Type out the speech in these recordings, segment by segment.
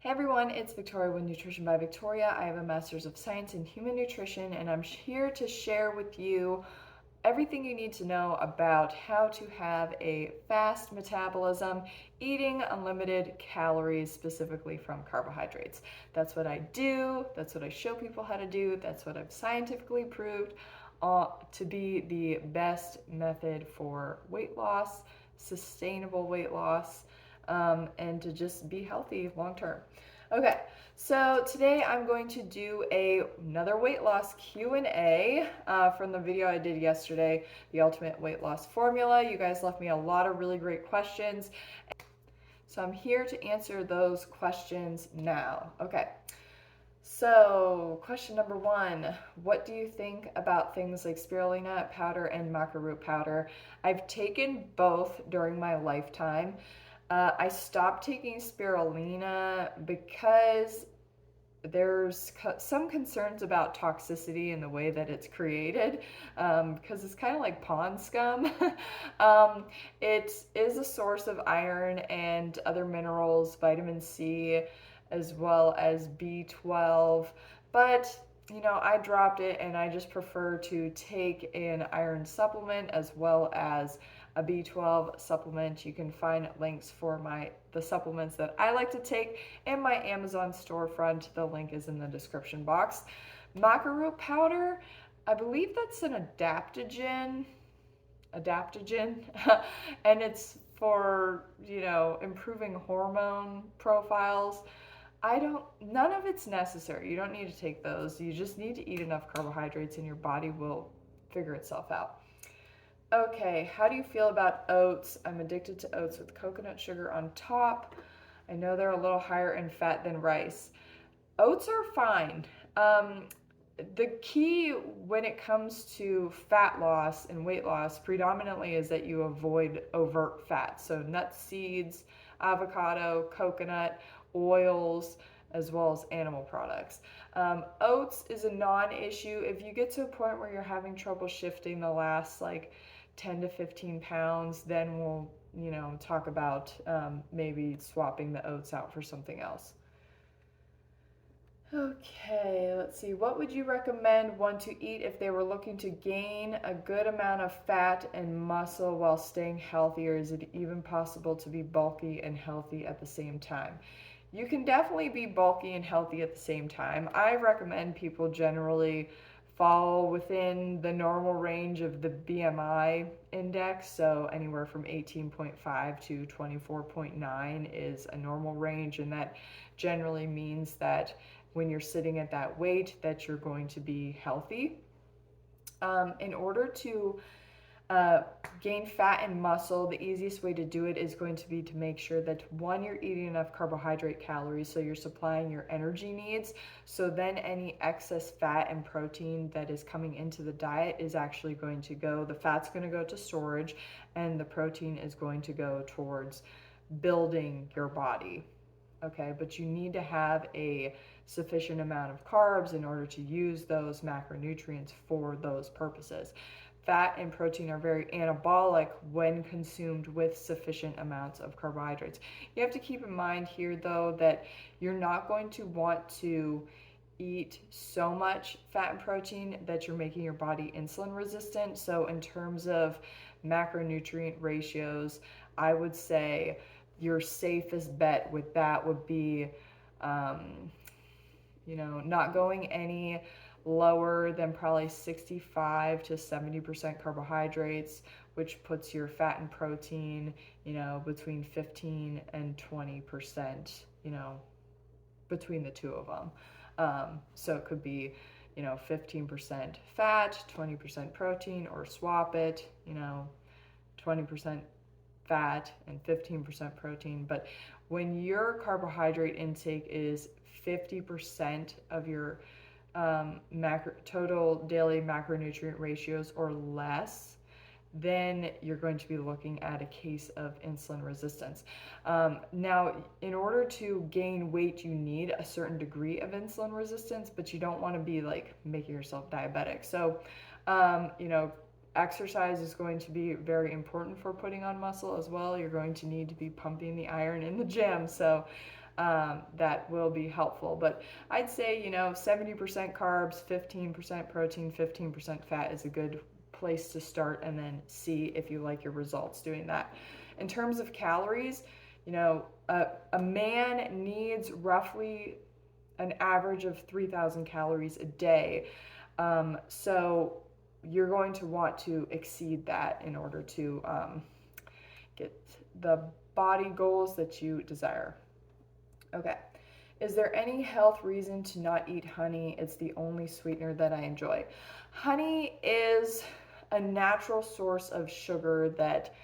Hey everyone, it's Victoria with Nutrition by Victoria. I have a Master's of Science in Human Nutrition, and I'm here to share with you everything you need to know about how to have a fast metabolism, eating unlimited calories, specifically from carbohydrates. That's what I do, that's what I show people how to do, that's what I've scientifically proved to be the best method for weight loss, sustainable weight loss, and to just be healthy long term. Okay, so today I'm going to do another weight loss Q&A from the video I did yesterday, the ultimate weight loss formula. You guys left me a lot of really great questions, so I'm here to answer those questions now. Okay, so question number one, what do you think about things like spirulina powder and maca root powder? I've taken both during my lifetime. I stopped taking spirulina because there's some concerns about toxicity in the way that it's created, because it's kind of like pond scum. It is a source of iron and other minerals, vitamin C, as well as B12, but I dropped it and I just prefer to take an iron supplement as well as a B12 supplement. You can find links for the supplements that I like to take in my Amazon storefront. The link is in the description box. Maca root powder, I believe that's an adaptogen, and it's for, improving hormone profiles. None of it's necessary. You don't need to take those. You just need to eat enough carbohydrates and your body will figure itself out. Okay, how do you feel about oats? I'm addicted to oats with coconut sugar on top. I know they're a little higher in fat than rice. Oats are fine. The key when it comes to fat loss and weight loss predominantly is that you avoid overt fat. So nuts, seeds, avocado, coconut, oils, as well as animal products. Oats is a non-issue. If you get to a point where you're having trouble shifting the last 10 to 15 pounds, then we'll, talk about maybe swapping the oats out for something else. Okay, let's see. What would you recommend one to eat if they were looking to gain a good amount of fat and muscle while staying healthy, or is it even possible to be bulky and healthy at the same time? You can definitely be bulky and healthy at the same time. I recommend people generally fall within the normal range of the BMI index, so anywhere from 18.5 to 24.9 is a normal range, and that generally means that when you're sitting at that weight that you're going to be healthy. In order to gain fat and muscle, the easiest way to do it is going to be to make sure that one, you're eating enough carbohydrate calories so you're supplying your energy needs, so then any excess fat and protein that is coming into the diet is actually going to go, the fat's going to go to storage and the protein is going to go towards building your body. Okay, but you need to have a sufficient amount of carbs in order to use those macronutrients for those purposes. Fat and protein are very anabolic when consumed with sufficient amounts of carbohydrates. You have to keep in mind here, though, that you're not going to want to eat so much fat and protein that you're making your body insulin resistant. So in terms of macronutrient ratios, I would say your safest bet with that would be, not going any lower than probably 65 to 70% carbohydrates, which puts your fat and protein, between 15 and 20%, between the two of them. So it could be, 15% fat, 20% protein, or swap it, 20% fat and 15% protein. But when your carbohydrate intake is 50% of your total daily macronutrient ratios or less, then you're going to be looking at a case of insulin resistance. Now, in order to gain weight, you need a certain degree of insulin resistance, but you don't want to be making yourself diabetic. So, exercise is going to be very important for putting on muscle as well. You're going to need to be pumping the iron in the gym. So that will be helpful. But I'd say, 70% carbs, 15% protein, 15% fat is a good place to start, and then see if you like your results doing that. In terms of calories, a man needs roughly an average of 3,000 calories a day. So you're going to want to exceed that in order to get the body goals that you desire. Okay. Is there any health reason to not eat honey? It's the only sweetener that I enjoy. Honey is a natural source of sugar that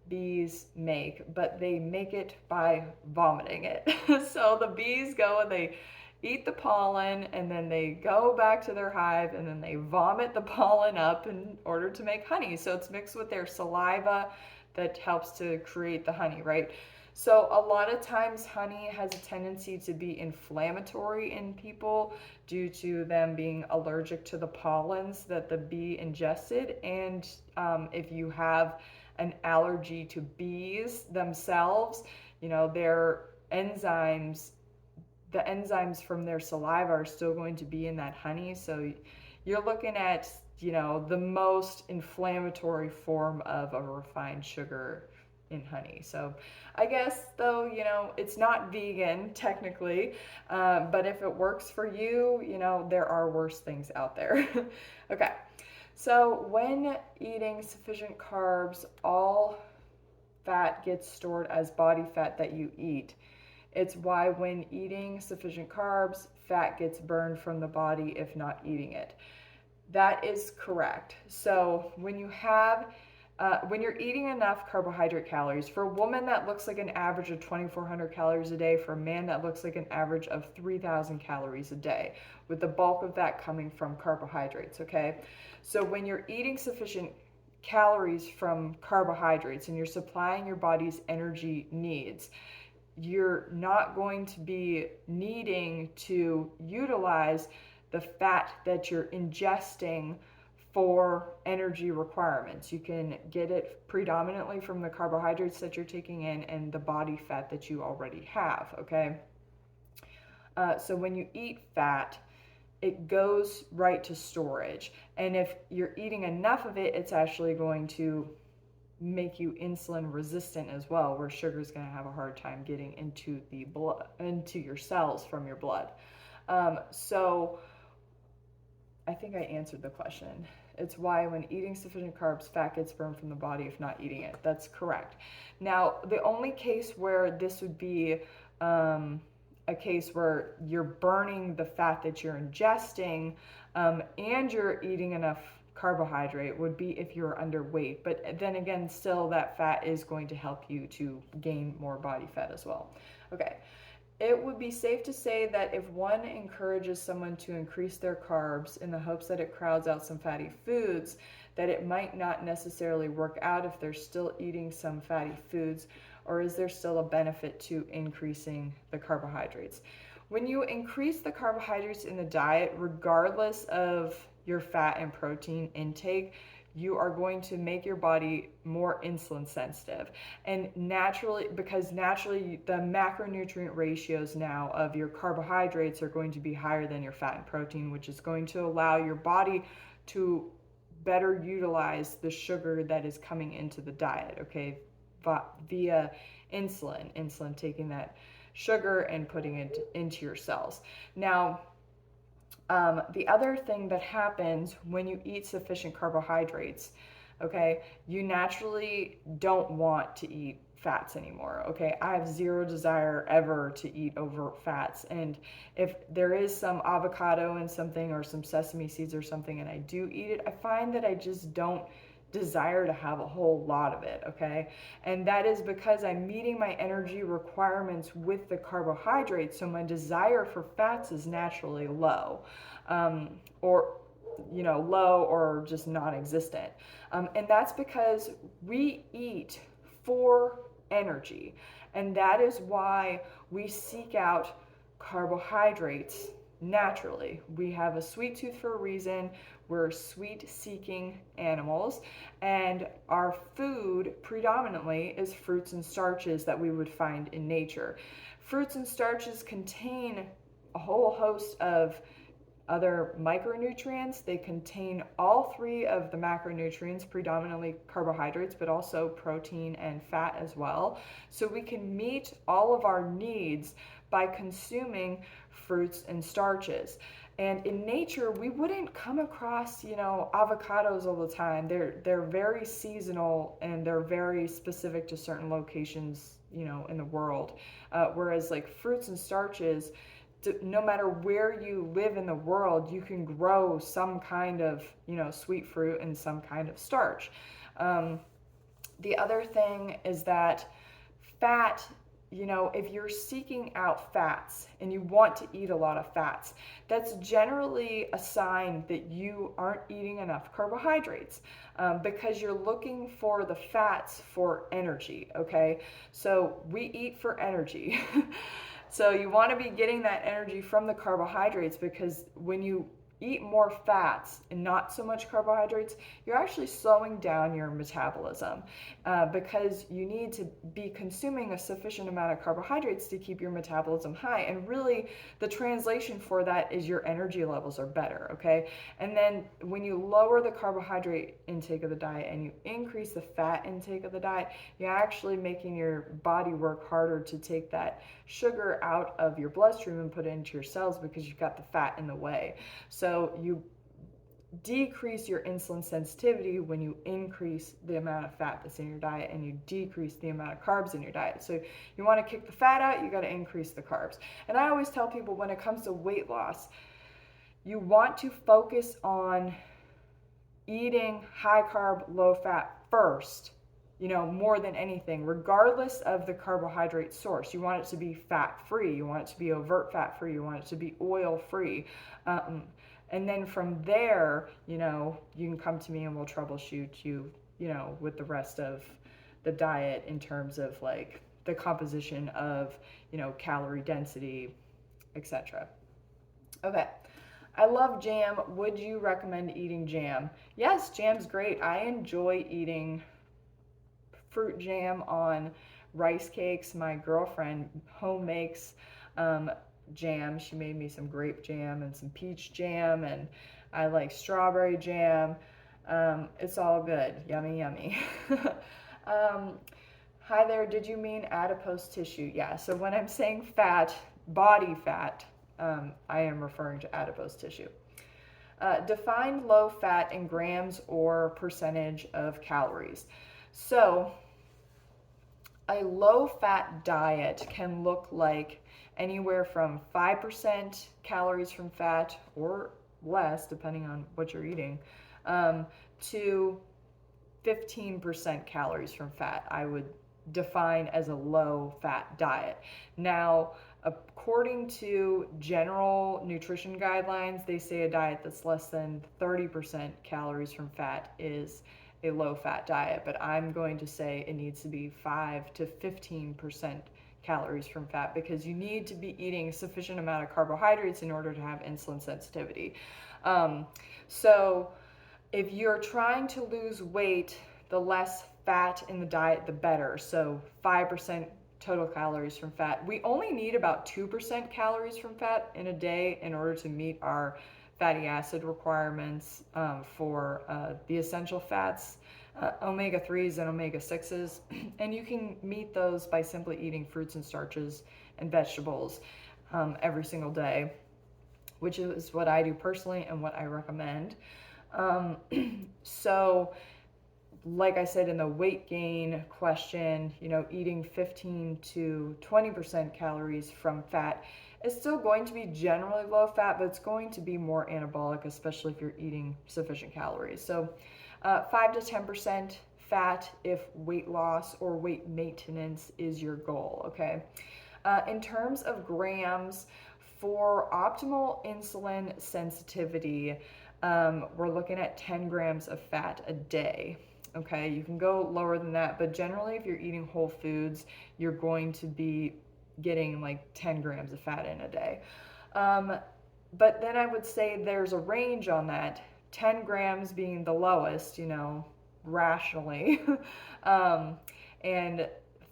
bees make, but they make it by vomiting it. So the bees go and they eat the pollen, and then they go back to their hive, and then they vomit the pollen up in order to make honey. So it's mixed with their saliva that helps to create the honey, right? So a lot of times honey has a tendency to be inflammatory in people due to them being allergic to the pollens that the bee ingested. And if you have an allergy to bees themselves, their enzymes, the enzymes from their saliva are still going to be in that honey. So you're looking at, the most inflammatory form of a refined sugar in honey. So I guess, though, it's not vegan technically, but if it works for you, there are worse things out there. Okay. So when eating sufficient carbs, all fat gets stored as body fat that you eat. It's why when eating sufficient carbs, fat gets burned from the body if not eating it. That is correct. So when you're eating enough carbohydrate calories, for a woman that looks like an average of 2,400 calories a day, for a man that looks like an average of 3,000 calories a day, with the bulk of that coming from carbohydrates, okay? So when you're eating sufficient calories from carbohydrates and you're supplying your body's energy needs, you're not going to be needing to utilize the fat that you're ingesting for energy requirements. You can get it predominantly from the carbohydrates that you're taking in and the body fat that you already have, okay? So when you eat fat, it goes right to storage. And if you're eating enough of it, it's actually going to make you insulin resistant as well, where sugar is going to have a hard time getting into the blood, into your cells from your blood. So I think I answered the question. It's why when eating sufficient carbs, fat gets burned from the body if not eating it. That's correct. Now, the only case where this would be a case where you're burning the fat that you're ingesting and you're eating enough carbohydrate would be if you're underweight. But then again, still that fat is going to help you to gain more body fat as well. Okay. It would be safe to say that if one encourages someone to increase their carbs in the hopes that it crowds out some fatty foods, that it might not necessarily work out if they're still eating some fatty foods, or is there still a benefit to increasing the carbohydrates? When you increase the carbohydrates in the diet, regardless of your fat and protein intake, you are going to make your body more insulin sensitive. And naturally, because naturally the macronutrient ratios now of your carbohydrates are going to be higher than your fat and protein, which is going to allow your body to better utilize the sugar that is coming into the diet, okay, via insulin taking that sugar and putting it into your cells. Now, the other thing that happens when you eat sufficient carbohydrates, okay, you naturally don't want to eat fats anymore, okay? I have zero desire ever to eat over fats. And if there is some avocado in something or some sesame seeds or something and I do eat it, I find that I just don't desire to have a whole lot of it, okay? And that is because I'm meeting my energy requirements with the carbohydrates, so my desire for fats is naturally low, or low or just non-existent. And that's because we eat for energy, and that is why we seek out carbohydrates naturally. We have a sweet tooth for a reason. We're sweet seeking animals, and our food predominantly is fruits and starches that we would find in nature. Fruits and starches contain a whole host of other micronutrients. They contain all three of the macronutrients, predominantly carbohydrates, but also protein and fat as well. So we can meet all of our needs by consuming fruits and starches. And in nature, we wouldn't come across, avocados all the time. They're very seasonal, and they're very specific to certain locations, in the world. Whereas like fruits and starches, no matter where you live in the world, you can grow some kind of, sweet fruit and some kind of starch. The other thing is that fat, if you're seeking out fats and you want to eat a lot of fats, that's generally a sign that you aren't eating enough carbohydrates, because you're looking for the fats for energy, okay? So we eat for energy. So you want to be getting that energy from the carbohydrates, because when you eat more fats and not so much carbohydrates, you're actually slowing down your metabolism, because you need to be consuming a sufficient amount of carbohydrates to keep your metabolism high. And really, the translation for that is your energy levels are better, okay? And then when you lower the carbohydrate intake of the diet and you increase the fat intake of the diet, you're actually making your body work harder to take that sugar out of your bloodstream and put it into your cells, because you've got the fat in the way. So you decrease your insulin sensitivity when you increase the amount of fat that's in your diet, and you decrease the amount of carbs in your diet. So you want to kick the fat out, you got to increase the carbs. And I always tell people, when it comes to weight loss, you want to focus on eating high carb, low fat first, more than anything, regardless of the carbohydrate source. You want it to be fat free, you want it to be overt fat free, you want it to be oil free. And then from there, you can come to me and we'll troubleshoot you, with the rest of the diet in terms of like the composition of, calorie density, etc. Okay. I love jam. Would you recommend eating jam? Yes, jam's great. I enjoy eating fruit jam on rice cakes. My girlfriend home makes jam. She made me some grape jam and some peach jam, and I like strawberry jam. It's all good. Yummy, yummy. Hi there. Did you mean adipose tissue? Yeah. So when I'm saying fat, body fat, I am referring to adipose tissue. Define low fat in grams or percentage of calories. So a low fat diet can look like anywhere from 5% calories from fat, or less depending on what you're eating, to 15% calories from fat. I would define as a low fat diet. Now, according to general nutrition guidelines, they say a diet that's less than 30% calories from fat is a low fat diet, but I'm going to say it needs to be 5 to 15% calories from fat, because you need to be eating a sufficient amount of carbohydrates in order to have insulin sensitivity. So if you're trying to lose weight, the less fat in the diet, the better. So 5% total calories from fat. We only need about 2% calories from fat in a day in order to meet our fatty acid requirements for the essential fats, omega-3s and omega-6s. And you can meet those by simply eating fruits and starches and vegetables every single day, which is what I do personally and what I recommend. So like I said in the weight gain question, eating 15 to 20% calories from fat is still going to be generally low fat, but it's going to be more anabolic, especially if you're eating sufficient calories. So 5 to 10% fat if weight loss or weight maintenance is your goal, okay? In terms of grams, for optimal insulin sensitivity, we're looking at 10 grams of fat a day. Okay, you can go lower than that, but generally if you're eating whole foods, you're going to be getting like 10 grams of fat in a day. But then I would say there's a range on that, 10 grams being the lowest, rationally, um, and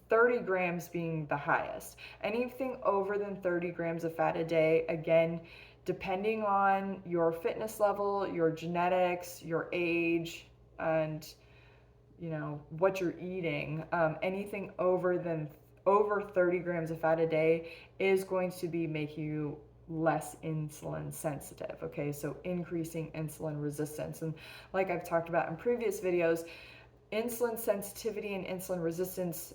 30 grams being the highest. Anything over than 30 grams of fat a day, again, depending on your fitness level, your genetics, your age, and what you're eating, anything over 30 grams of fat a day is going to be making you less insulin sensitive. Okay, so increasing insulin resistance. And like I've talked about in previous videos, insulin sensitivity and insulin resistance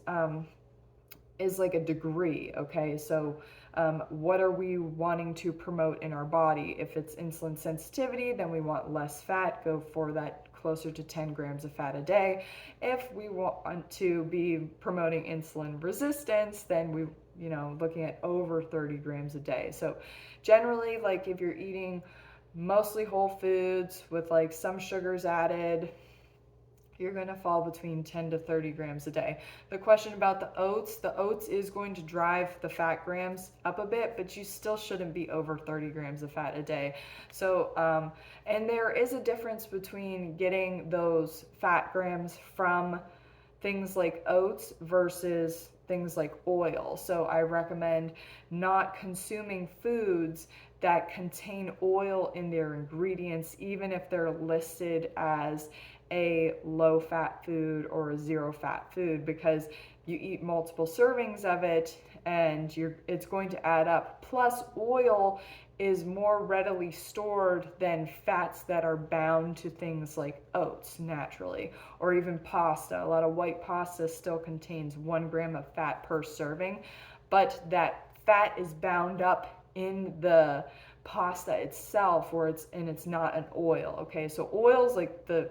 is like a degree. Okay, so what are we wanting to promote in our body? If it's insulin sensitivity, then we want less fat, go for that closer to 10 grams of fat a day. If we want to be promoting insulin resistance, then we looking at over 30 grams a day. So generally, like if you're eating mostly whole foods with like some sugars added, you're going to fall between 10 to 30 grams a day. The question about the oats is going to drive the fat grams up a bit, but you still shouldn't be over 30 grams of fat a day. So, and there is a difference between getting those fat grams from things like oats versus things like oil. So I recommend not consuming foods that contain oil in their ingredients, even if they're listed as a low fat food or a zero fat food, because you eat multiple servings of it and it's going to add up. Plus, oil is more readily stored than fats that are bound to things like oats naturally, or even pasta. A lot of white pasta still contains 1 gram of fat per serving, but that fat is bound up in the pasta itself, where it's not an oil. Okay, so oils like the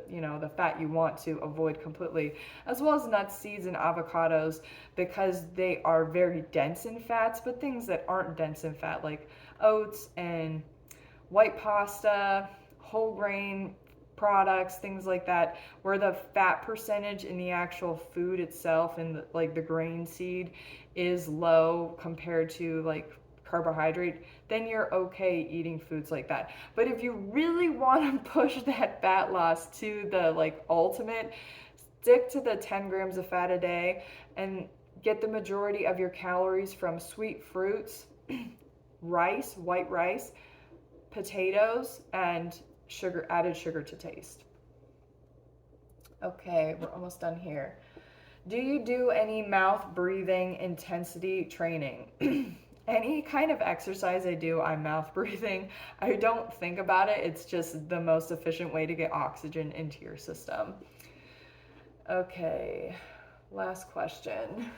fat you want to avoid completely, as well as nuts, seeds, and avocados, because they are very dense in fats. But things that aren't dense in fat, like oats and white pasta, whole grain products, things like that, where the fat percentage in the actual food itself and like the grain seed is low compared to like carbohydrate, then you're okay eating foods like that. But if you really want to push that fat loss to the like ultimate, stick to the 10 grams of fat a day and get the majority of your calories from sweet fruits, rice, white rice, potatoes, and added sugar to taste. Okay, we're almost done here. Do you do any mouth breathing intensity training? Any kind of exercise I do, I'm mouth breathing. I don't think about it. It's just the most efficient way to get oxygen into your system. Okay, last question.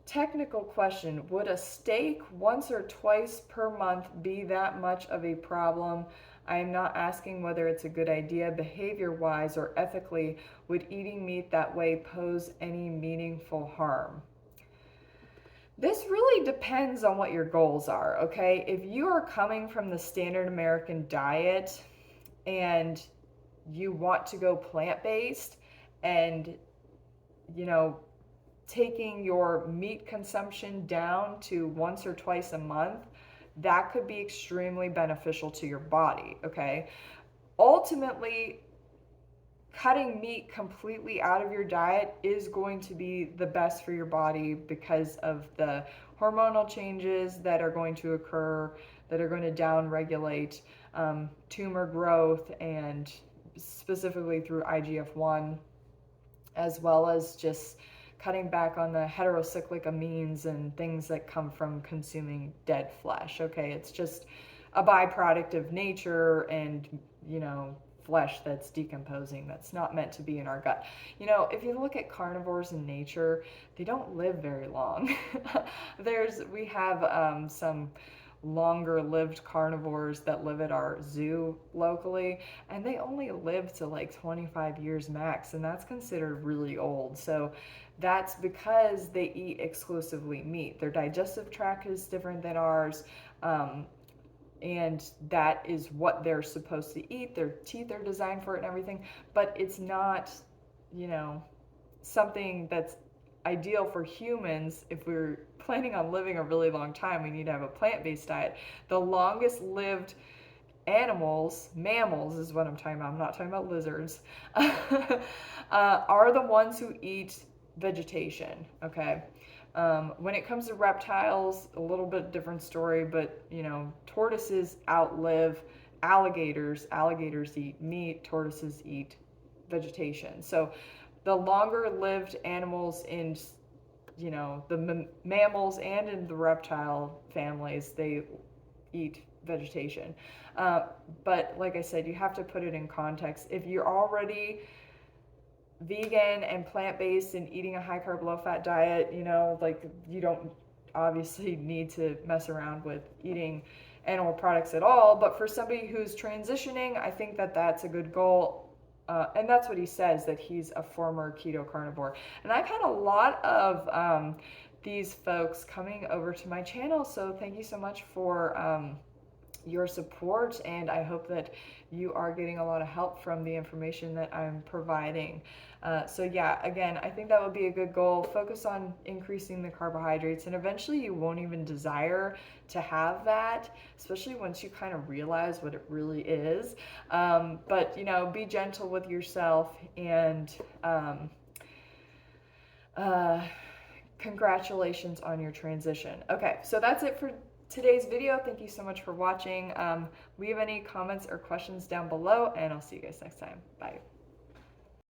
Technical question. Would a steak once or twice per month be that much of a problem? I am not asking whether it's a good idea behavior-wise or ethically. Would eating meat that way pose any meaningful harm? This really depends on what your goals are, okay? If you are coming from the standard American diet and you want to go plant-based and, taking your meat consumption down to once or twice a month, that could be extremely beneficial to your body, okay? Ultimately, cutting meat completely out of your diet is going to be the best for your body because of the hormonal changes that are going to occur, that are going to downregulate tumor growth, and specifically through IGF-1, as well as just cutting back on the heterocyclic amines and things that come from consuming dead flesh. Okay, it's just a byproduct of nature and, flesh that's decomposing, that's not meant to be in our gut. If you look at carnivores in nature, they don't live very long. We have some longer lived carnivores that live at our zoo locally, and they only live to like 25 years max, and that's considered really old. So that's because they eat exclusively meat. Their digestive tract is different than ours, and that is what they're supposed to eat. Their teeth are designed for it and everything, but it's not, something that's ideal for humans. If we're planning on living a really long time, we need to have a plant-based diet. The longest lived animals, mammals is what I'm talking about, I'm not talking about lizards, are the ones who eat vegetation, okay? When it comes to reptiles, a little bit different story, but you know, tortoises outlive alligators. Alligators eat meat, tortoises eat vegetation. So the longer lived animals in, you know, the mammals and in the reptile families, they eat vegetation. Uh, but like I said, you have to put it in context. If you're already vegan and plant-based and eating a high carb low fat diet, you know, like you don't obviously need to mess around with eating animal products at all. But for somebody who's transitioning, I think that that's a good goal. And that's what he says, that he's a former keto carnivore. And I've had a lot of these folks coming over to my channel, so thank you so much for your support, and I hope that you are getting a lot of help from the information that I'm providing. So yeah, again, I think that would be a good goal. Focus on increasing the carbohydrates, and eventually you won't even desire to have that, especially once you kind of realize what it really is. But you know, be gentle with yourself, and uh, congratulations on your transition. Okay, so that's it for today's video. Thank you so much for watching. Leave any comments or questions down below, and I'll see you guys next time. Bye.